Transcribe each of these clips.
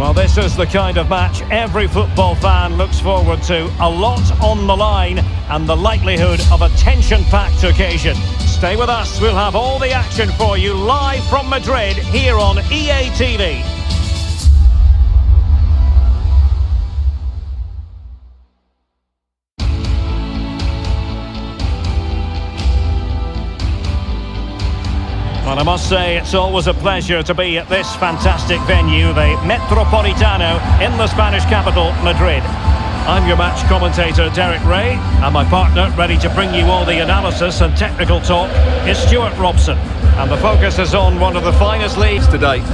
Well, this is the kind of match every football fan looks forward to. A lot on the line and the likelihood of a tension-packed occasion. Stay with us, we'll have all the action for you live from Madrid here on EA TV. Well, I must say, it's always a pleasure to be at this fantastic venue, the Metropolitano, in the Spanish capital, Madrid. I'm your match commentator, Derek Ray, and my partner, ready to bring you all the analysis and technical talk, is Stuart Robson. And the focus is on one of the finest leagues to date.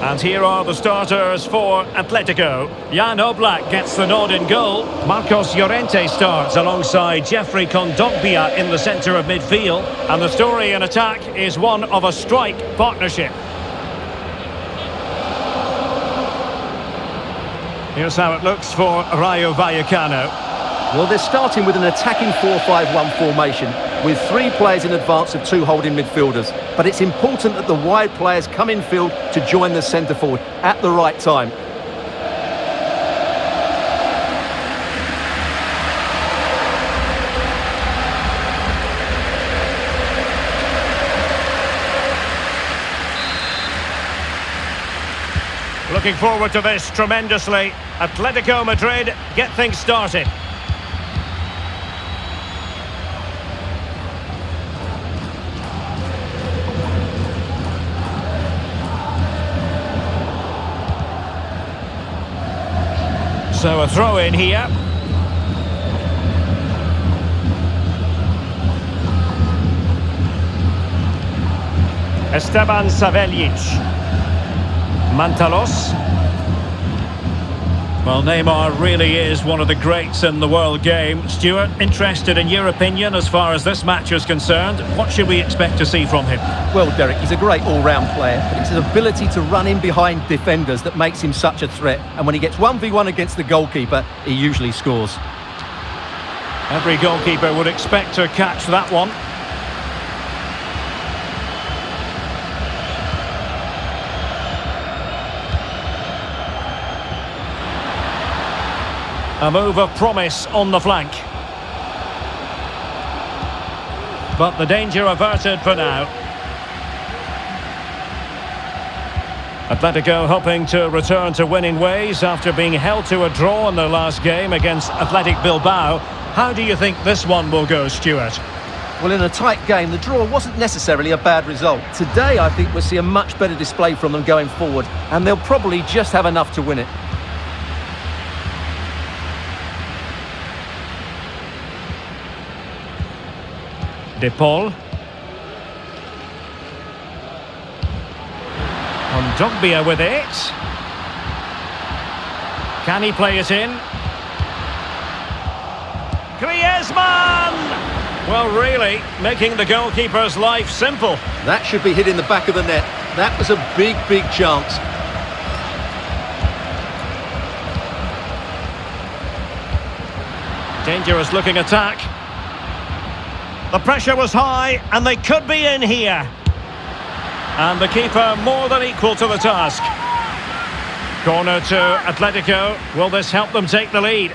And here are the starters for Atletico. Jan Oblak gets the nod in goal. Marcos Llorente starts alongside Jeffrey Kondogbia in the centre of midfield. And the story in attack is one of a strike partnership. Here's how it looks for Rayo Vallecano. Well, they're starting with an attacking 4-5-1 formation with 3 players in advance of 2 holding midfielders. But it's important that the wide players come in field to join the centre forward at the right time. Looking forward to this tremendously. Atletico Madrid get things started. So a throw in here. Esteban Saveljic. Mantalos. Well, Neymar really is one of the greats in the world game. Stuart, interested in your opinion as far as this match is concerned. What should we expect to see from him? Well, Derek, he's a great all-round player, but it's his ability to run in behind defenders that makes him such a threat. And when he gets 1v1 against the goalkeeper, he usually scores. Every goalkeeper would expect to catch that one. A move of promise on the flank. But the danger averted for now. Atletico hoping to return to winning ways after being held to a draw in their last game against Athletic Bilbao. How do you think this one will go, Stuart? Well, in a tight game, the draw wasn't necessarily a bad result. Today, I think we'll see a much better display from them going forward, and they'll probably just have enough to win it. De Paul. Kondogbia with it. Can he play it in? Griezmann! Well, really, making the goalkeeper's life simple. That should be hitting the back of the net. That was a big, big chance. Dangerous looking attack. The pressure was high, and they could be in here. And the keeper more than equal to the task. Corner to Atletico. Will this help them take the lead?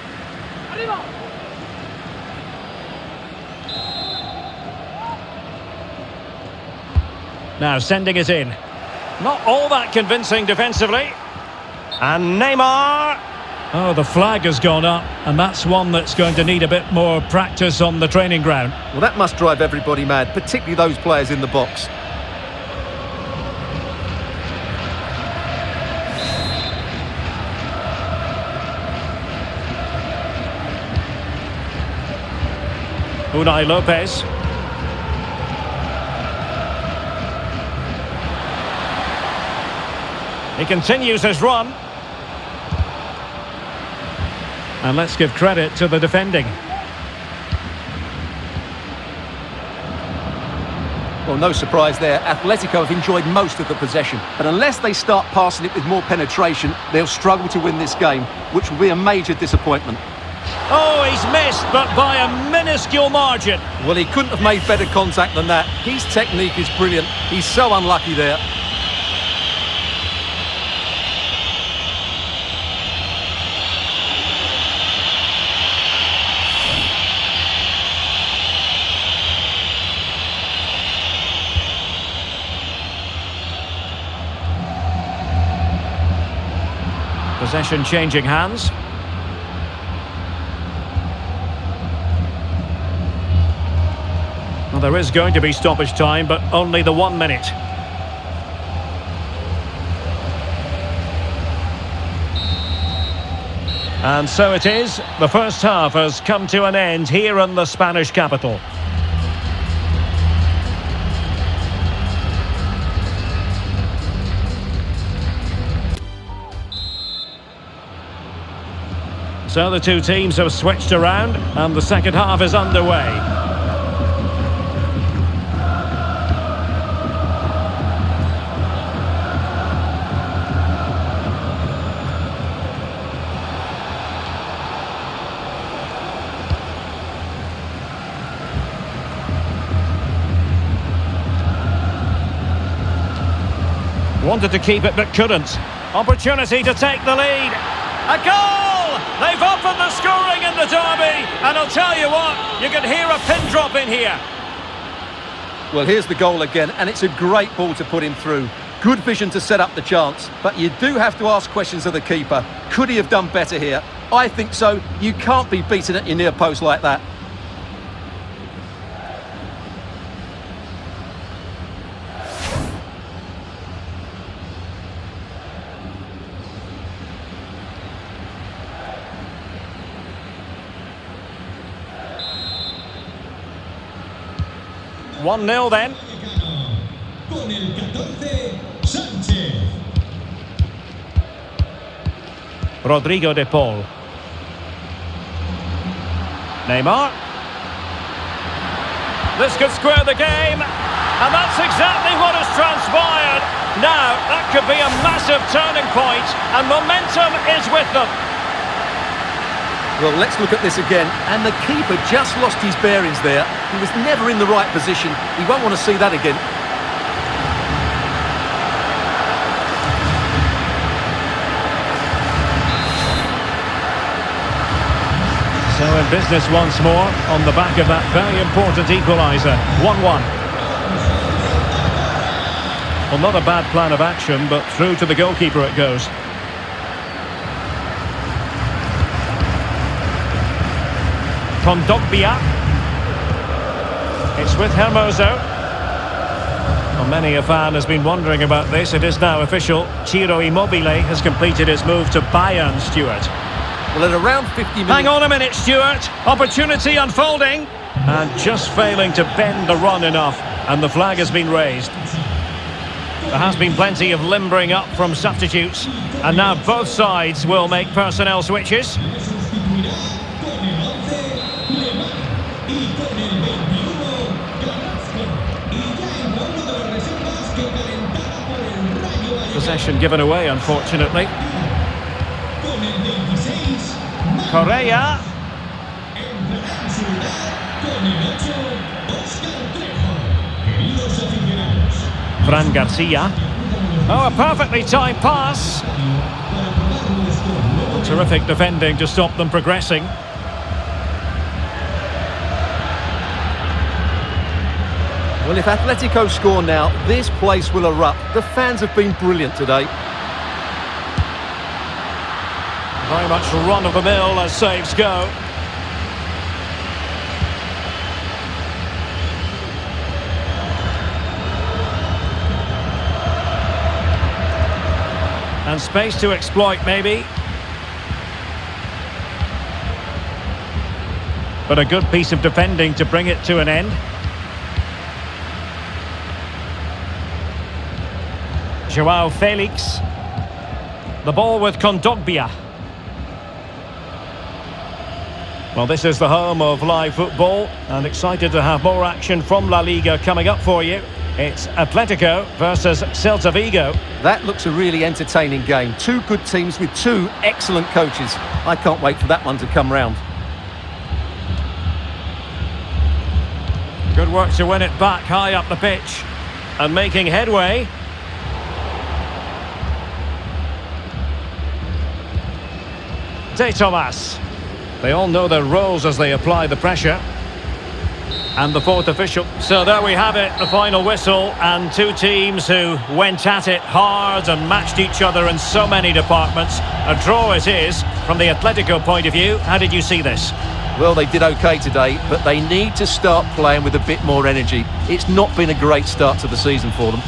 Now sending it in. Not all that convincing defensively. And Neymar. Oh, the flag has gone up, and that's one that's going to need a bit more practice on the training ground. Well, that must drive everybody mad, particularly those players in the box. Unai Lopez. He continues his run. And let's give credit to the defending. Well, no surprise there. Atletico have enjoyed most of the possession, but unless they start passing it with more penetration, they'll struggle to win this game, which will be a major disappointment. Oh, he's missed, but by a minuscule margin. Well, he couldn't have made better contact than that. His technique is brilliant. He's so unlucky there. Possession changing hands. Well, there is going to be stoppage time, but only the 1 minute. And so it is. The first half has come to an end here in the Spanish capital. So the two teams have switched around and the second half is underway. Wanted to keep it but couldn't. Opportunity to take the lead. A goal! They've opened the scoring in the derby, and I'll tell you what, you can hear a pin drop in here. Well, here's the goal again, and it's a great ball to put him through. Good vision to set up the chance, but you do have to ask questions of the keeper. Could he have done better here? I think so. You can't be beaten at your near post like that. One 0 then. Con el 14, Sánchez. Rodrigo de Paul. Neymar. This could square the game, and that's exactly what has transpired. Now, that could be a massive turning point, and momentum is with them. Well, let's look at this again. And the keeper just lost his bearings there. He was never in the right position. He won't want to see that again. So in business once more, on the back of that very important equaliser. 1-1. Well, not a bad plan of action, but through to the goalkeeper it goes. Kondogbia. It's with Hermoso. Well, many a fan has been wondering about this. It is now official. Ciro Immobile has completed his move to Bayern, Stuart. Well, at around 50 minutes... Hang on a minute, Stuart. Opportunity unfolding. And just failing to bend the run enough. And the flag has been raised. There has been plenty of limbering up from substitutes. And now both sides will make personnel switches. Possession given away, unfortunately. Correa. Fran Garcia. Oh, a perfectly timed pass. Terrific defending to stop them progressing. Well, if Atletico score now, this place will erupt. The fans have been brilliant today. Very much run-of-the-mill as saves go. And space to exploit, maybe. But a good piece of defending to bring it to an end. Joao Felix. The ball with Kondogbia. Well, this is the home of live football, and excited to have more action from La Liga coming up for you. It's Atletico versus Celta Vigo. That looks a really entertaining game. Two good teams with two excellent coaches. I can't wait for that one to come round. Good work to win it back high up the pitch. And making headway. De Thomas. They all know their roles as they apply the pressure. And the fourth official. So there we have it, the final whistle, and two teams who went at it hard and matched each other in so many departments. A draw it is. From the Atletico point of view, how did you see this? Well, they did okay today, but they need to start playing with a bit more energy. It's not been a great start to the season for them.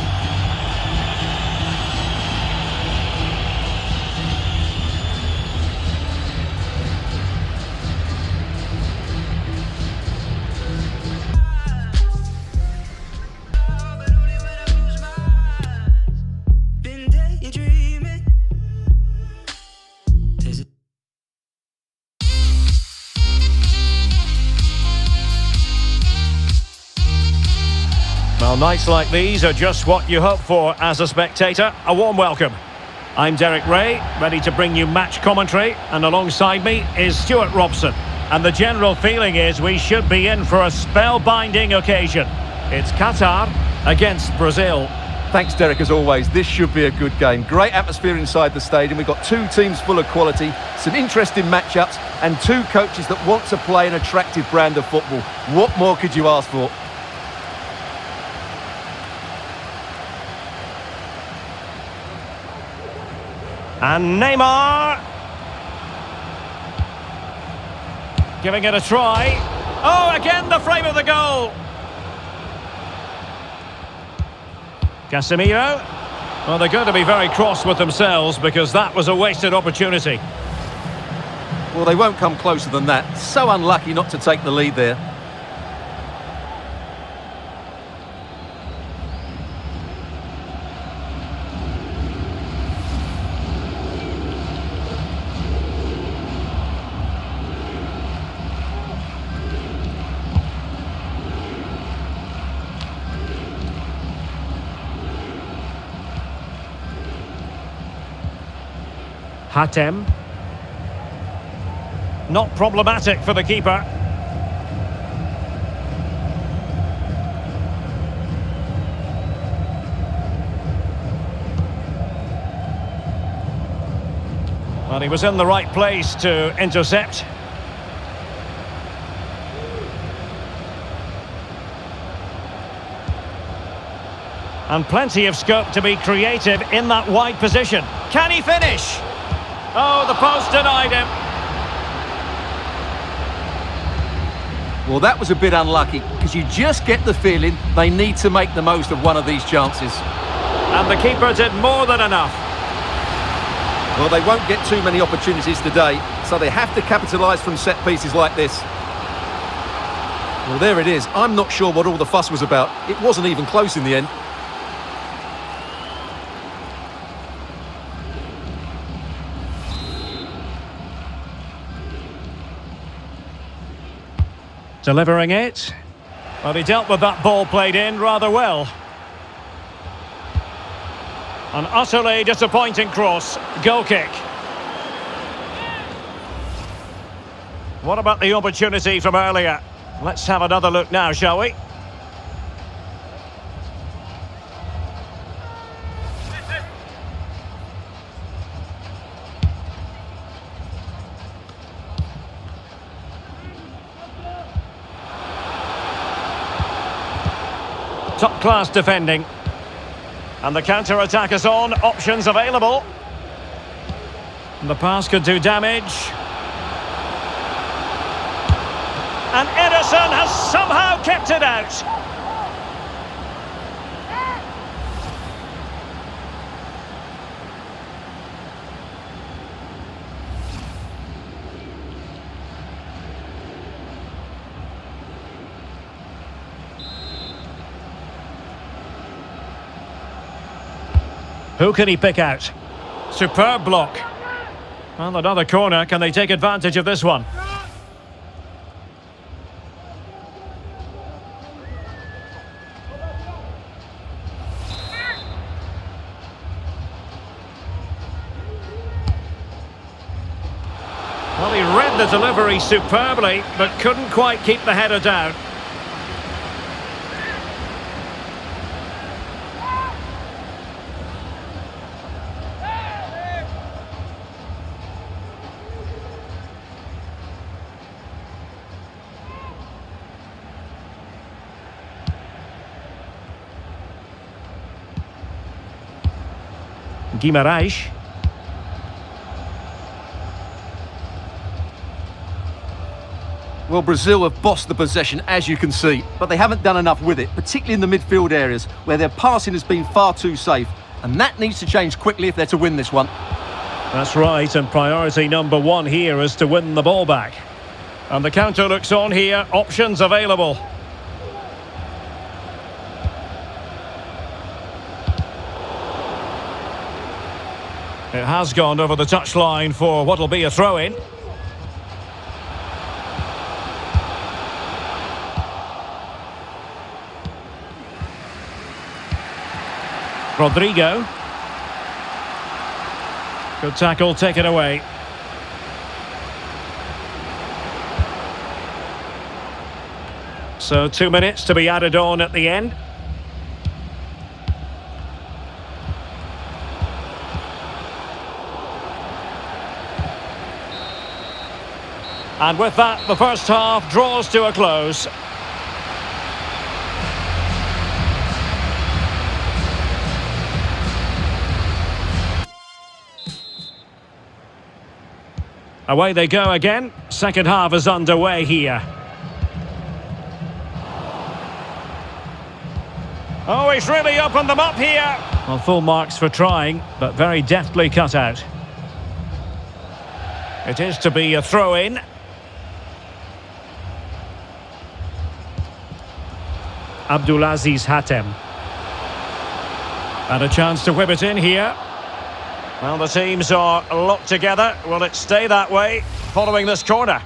Well, nights like these are just what you hope for as a spectator. A warm welcome. I'm Derek Ray, ready to bring you match commentary, and alongside me is Stuart Robson. And the general feeling is we should be in for a spellbinding occasion. It's Qatar against Brazil. Thanks, Derek, as always. This should be a good game. Great atmosphere inside the stadium. We've got two teams full of quality, some interesting matchups, and two coaches that want to play an attractive brand of football. What more could you ask for? And Neymar. Giving it a try. Oh, again the frame of the goal. Casemiro. Well, they're going to be very cross with themselves because that was a wasted opportunity. Well, they won't come closer than that. So unlucky not to take the lead there. Hatem. Not problematic for the keeper. Well, he was in the right place to intercept. And plenty of scope to be creative in that wide position. Can he finish? Oh, the post denied him. Well, that was a bit unlucky because you just get the feeling they need to make the most of one of these chances. And the keeper did more than enough. Well, they won't get too many opportunities today, so they have to capitalise from set pieces like this. Well, there it is. I'm not sure what all the fuss was about. It wasn't even close in the end. Delivering it. Well, he dealt with that ball played in rather well. An utterly disappointing cross. Goal kick. What about the opportunity from earlier? Let's have another look now, shall we? Top-class defending. And the counter-attack is on. Options available. And the pass could do damage. And Ederson has somehow kept it out. Who can he pick out? Superb block. Well, another corner. Can they take advantage of this one? Well, he read the delivery superbly, but couldn't quite keep the header down. Guimarães. Well, Brazil have bossed the possession, as you can see, but they haven't done enough with it, particularly in the midfield areas, where their passing has been far too safe. And that needs to change quickly if they're to win this one. That's right, and priority number one here is to win the ball back. And the counter looks on here, options available. It has gone over the touchline for what'll be a throw-in. Rodrigo. Good tackle, taken away. So 2 minutes to be added on at the end. And with that, the first half draws to a close. Away they go again. Second half is underway here. Oh, he's really opened them up here. Well, full marks for trying, but very deftly cut out. It is to be a throw-in. Abdulaziz Hatem. And a chance to whip it in here. Well, the teams are locked together. Will it stay that way following this corner?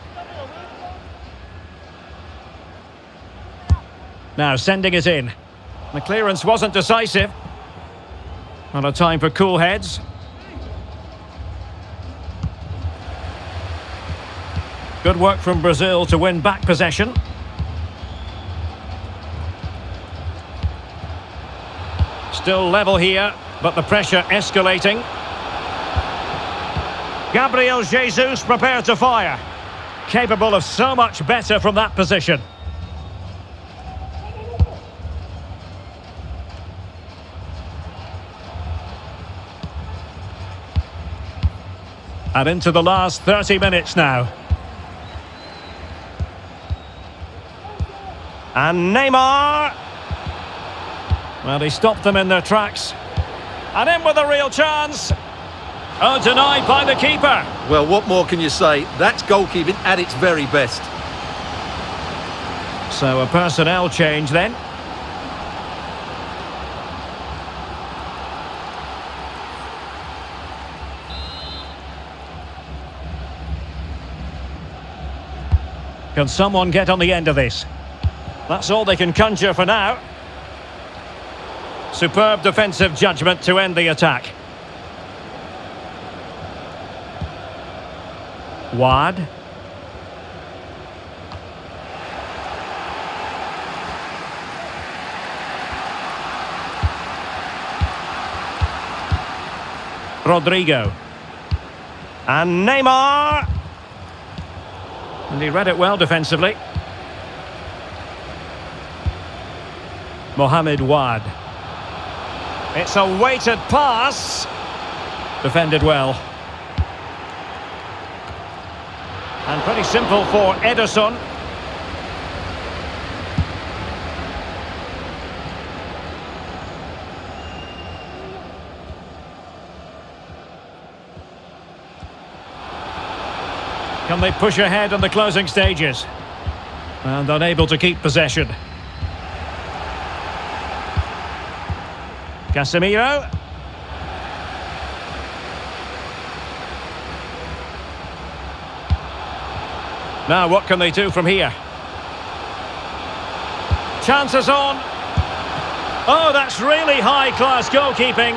Now sending it in. The clearance wasn't decisive. Not a time for cool heads. Good work from Brazil to win back possession. Still level here, but the pressure escalating. Gabriel Jesus prepared to fire. Capable of so much better from that position. And into the last 30 minutes now. And Neymar. Well, he stopped them in their tracks. And in with a real chance. Oh, denied by the keeper. Well, what more can you say? That's goalkeeping at its very best. So a personnel change then. Can someone get on the end of this? That's all they can conjure for now. Superb defensive judgment to end the attack. Wad. Rodrigo. And Neymar. And he read it well defensively. Mohamed Wad. It's a weighted pass. Defended well. And pretty simple for Ederson. Can they push ahead in the closing stages? And unable to keep possession. Casemiro. Now what can they do from here? Chances on. Oh, that's really high-class goalkeeping.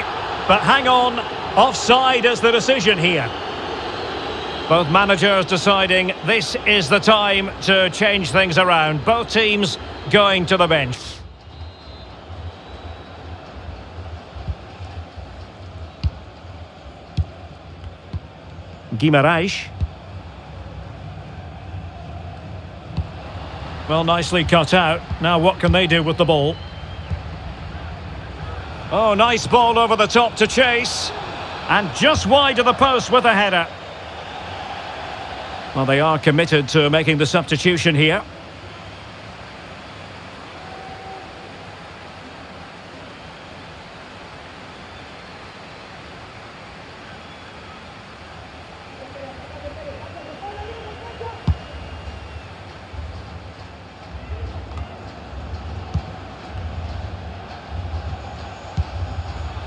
But hang on, offside is the decision here. Both managers deciding this is the time to change things around. Both teams going to the bench. Guimaraes. Well, nicely cut out. Now what can they do with the ball? Oh, nice ball over the top to chase. And just wide of the post with a header. Well, they are committed to making the substitution here.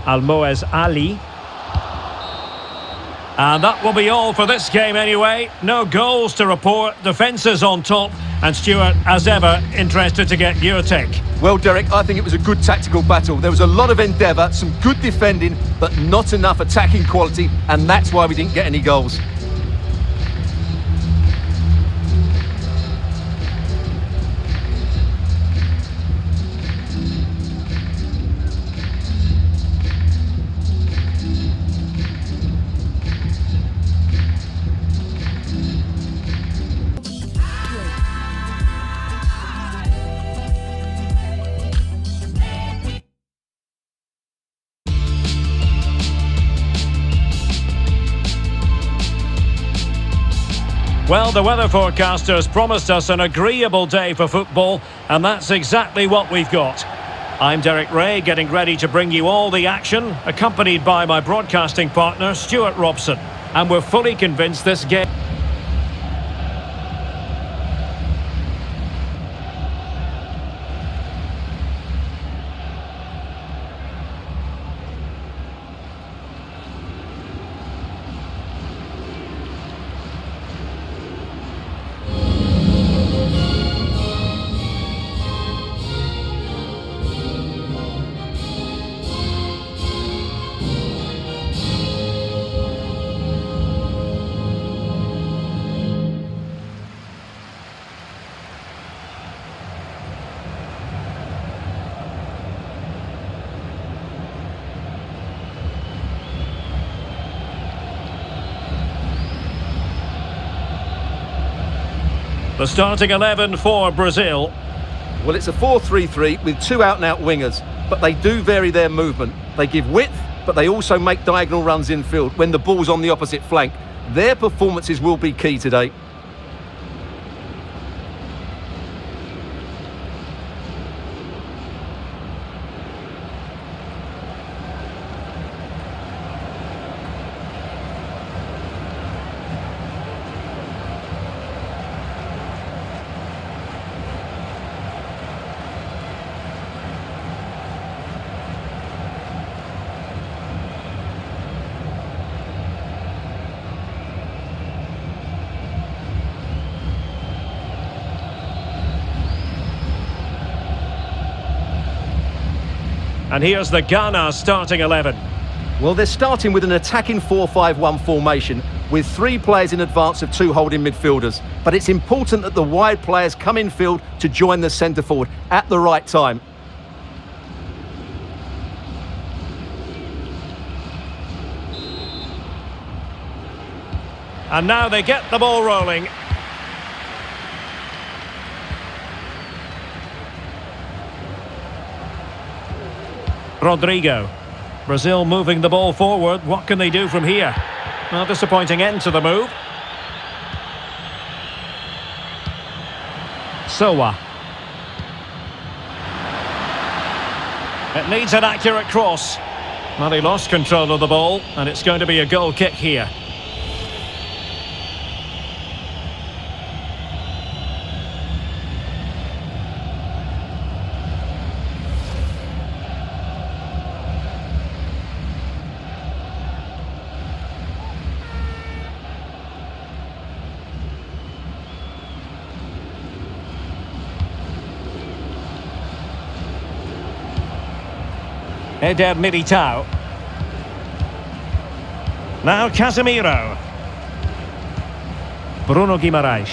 Almoez Ali. And that will be all for this game anyway. No goals to report, defences on top. And Stuart, as ever, interested to get your take. Well, Derek, I think it was a good tactical battle. There was a lot of endeavour, some good defending, but not enough attacking quality, and that's why we didn't get any goals. Well, the weather forecasters promised us an agreeable day for football, and that's exactly what we've got. I'm Derek Ray, getting ready to bring you all the action, accompanied by my broadcasting partner, Stuart Robson. And we're fully convinced this game... The starting 11 for Brazil. Well, it's a 4-3-3 with two out-and-out wingers, but they do vary their movement. They give width, but they also make diagonal runs infield when the ball's on the opposite flank. Their performances will be key today. And here's the Ghana starting 11. Well, they're starting with an attacking 4-5-1 formation with three players in advance of two holding midfielders. But it's important that the wide players come in field to join the centre forward at the right time. And now they get the ball rolling. Rodrigo. Brazil moving the ball forward. What can they do from here? A disappointing end to the move. Sowa. It needs an accurate cross. Well, he lost control of the ball, and it's going to be a goal kick here. Eder Militao. Now Casemiro. Bruno Guimaraes.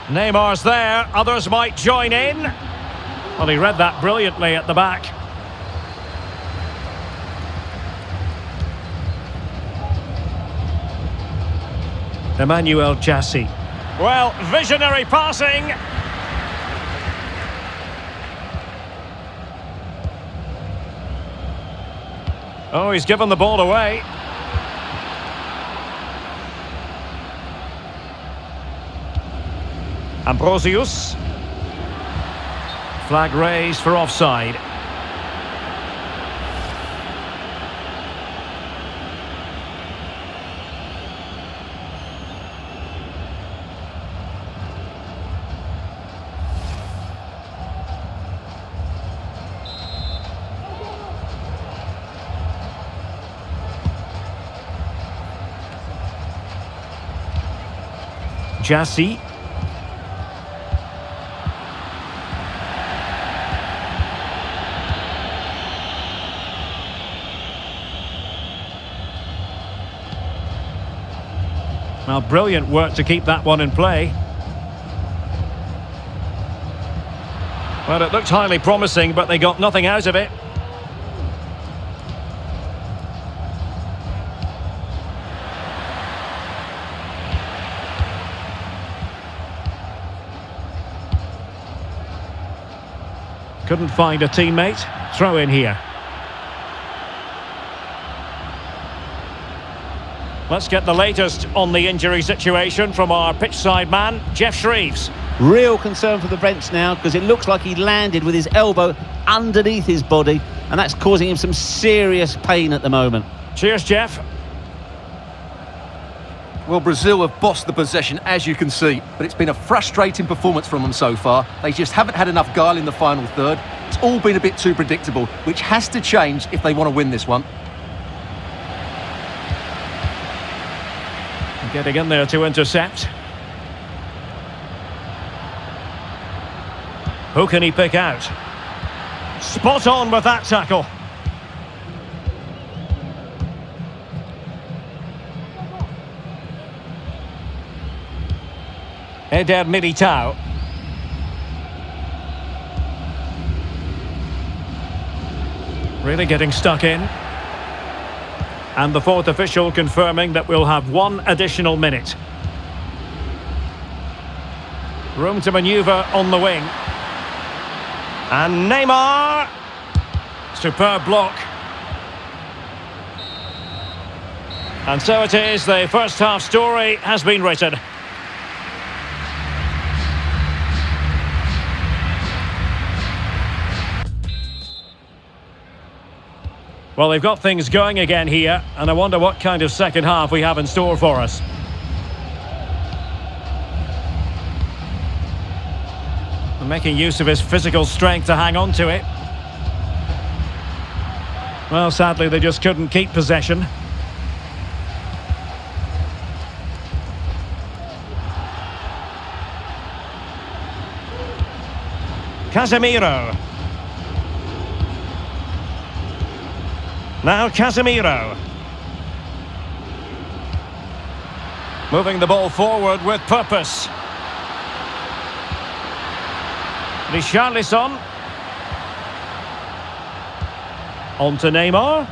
Neymar's there, others might join in. Well, he read that brilliantly at the back. Emmanuel Jassy. Well, visionary passing. Oh, he's given the ball away. Ambrosius. Flag raised for offside. Jassy. Well, brilliant work to keep that one in play. Well, it looked highly promising, but they got nothing out of it. Couldn't find a teammate. Throw in here. Let's get the latest on the injury situation from our pitchside man, Jeff Shreeves. Real concern for the bench now, because it looks like he landed with his elbow underneath his body, and that's causing him some serious pain at the moment. Cheers, Jeff. Well, Brazil have bossed the possession, as you can see, but it's been a frustrating performance from them so far. They just haven't had enough guile in the final third. It's all been a bit too predictable, which has to change if they want to win this one. Getting in there to intercept. Who can he pick out? Spot on with that tackle. Eder Militao. Really getting stuck in. And the fourth official confirming that we'll have one additional minute. Room to manoeuvre on the wing. And Neymar. Superb block. And so it is, the first half story has been written. Well, they've got things going again here, and I wonder what kind of second half we have in store for us. And making use of his physical strength to hang on to it. Well, sadly, they just couldn't keep possession. Casemiro. Now Casemiro. Moving the ball forward with purpose. Richarlison. On to Neymar.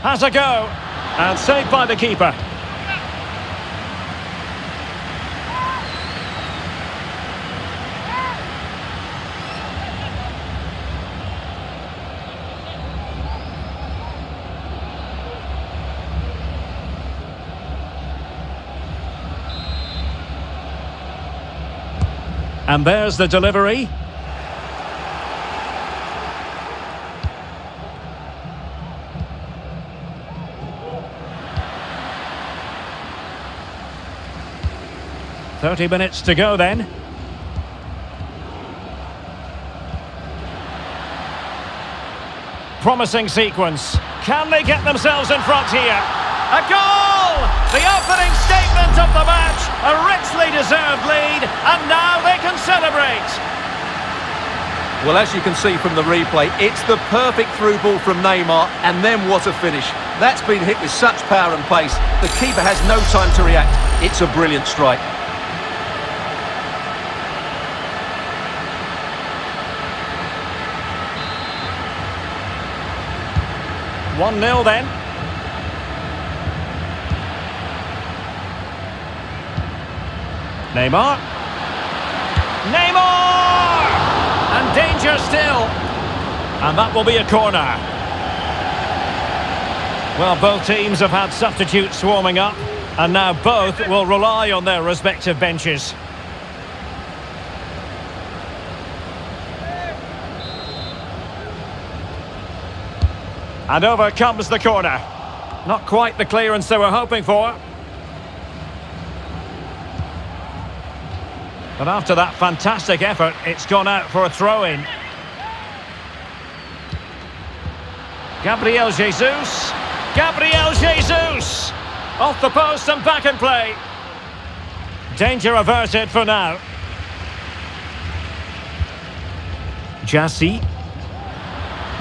Has a go. And saved by the keeper. And there's the delivery. "30 minutes to go then. Promising sequence. Can they get themselves in front here? A goal! The opening statement of the match. A richly deserved lead, and now they can celebrate. Well, as you can see from the replay, it's the perfect through ball from Neymar, and then what a finish. That's been hit with such power and pace. The keeper has no time to react. It's a brilliant strike. One 0 then. Neymar. Neymar! And danger still. And that will be a corner. Well, both teams have had substitutes warming up, and now both will rely on their respective benches. And over comes the corner. Not quite the clearance they were hoping for. But after that fantastic effort, it's gone out for a throw-in. Gabriel Jesus. Gabriel Jesus! Off the post and back in play. Danger averted for now. Jassy.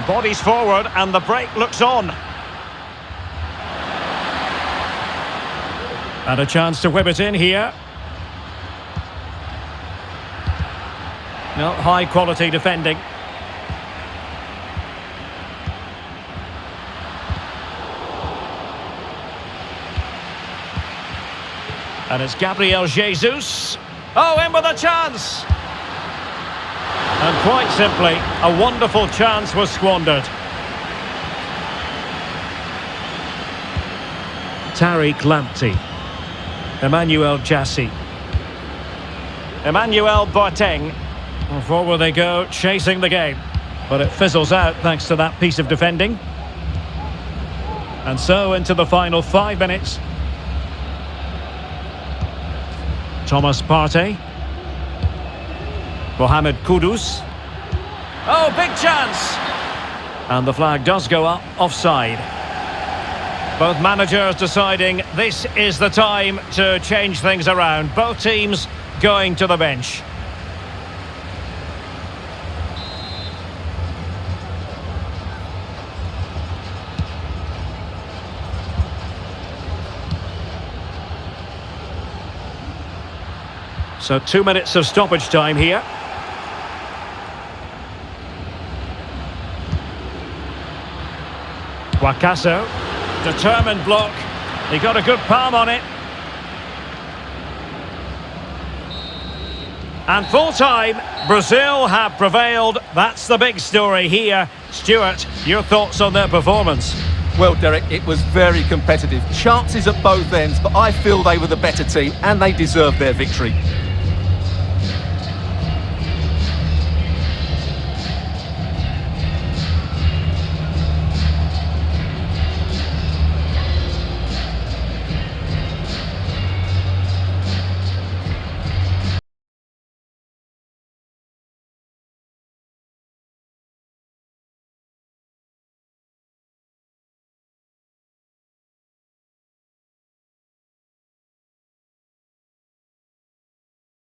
Bodies forward and the break looks on. And a chance to whip it in here. No, high quality defending. And it's Gabriel Jesus. Oh, in with a chance! And quite simply, a wonderful chance was squandered. Tariq Lamptey. Emmanuel Jassy. Emmanuel Boateng. And forward they go, chasing the game. But it fizzles out thanks to that piece of defending. And so into the final 5 minutes. Thomas Partey. Mohamed Kudus. Oh, big chance! And the flag does go up, offside. Both managers deciding this is the time to change things around. Both teams going to the bench. So 2 minutes of stoppage time here. Wakaso, determined block. He got a good palm on it. And full time, Brazil have prevailed. That's the big story here. Stuart, your thoughts on their performance? Well, Derek, it was very competitive. Chances at both ends, but I feel they were the better team and they deserved their victory.